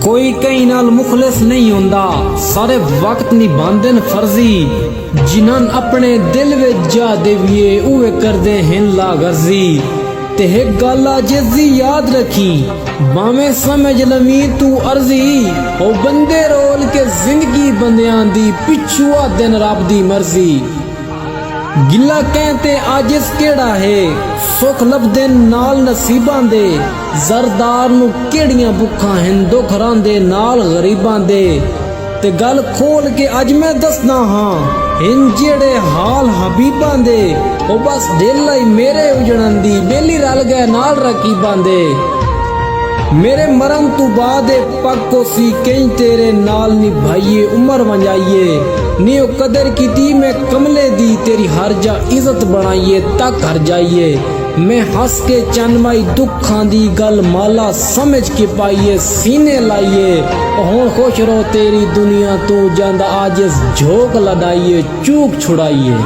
कोई कहीं नाल मुखलिस नहीं होंदा, सारे वक्त निभांदे न फर्जी। जिन्हन अपने दिल विच जा देविए उवे करदे हिन ला गर्जी। ते एक गल जिसदी याद रखी, बावें समझ लवी तू अर्जी। ओ बंदे रोल के जिंदगी बंदियां दी, पिछू आ दिन रब दी मर्जी। गिला कहते आजिज केड़ा है, सुख लभदे नाल नसीबां दे। जरदार नू केड़ियां भुखां हिन, दुख रांदे नाल गरीबां दे। ते गल खोल के अज मैं दसना हां, हिन जेड़े हाल हबीबां दे। ओ बस दिल आई मेरे उजड़न दी, बेली रल गए नाल रकीबां दे। मेरे मरन तू बाद पक्को सी, कई तेरे नाल निभाइए उम्र वंजाइए। नियो कदर की दी मैं कमले दी, तेरी हर जा इज्जत बनाइए तक हर जाइए। मैं हंस के चनमाई दुखां दी गल माला समझ के पाइए सीने लाइए। हुण खुश रहो तेरी दुनिया तू जांदा, आजिज़ झोंक लदाइए चूक छुड़ाइए।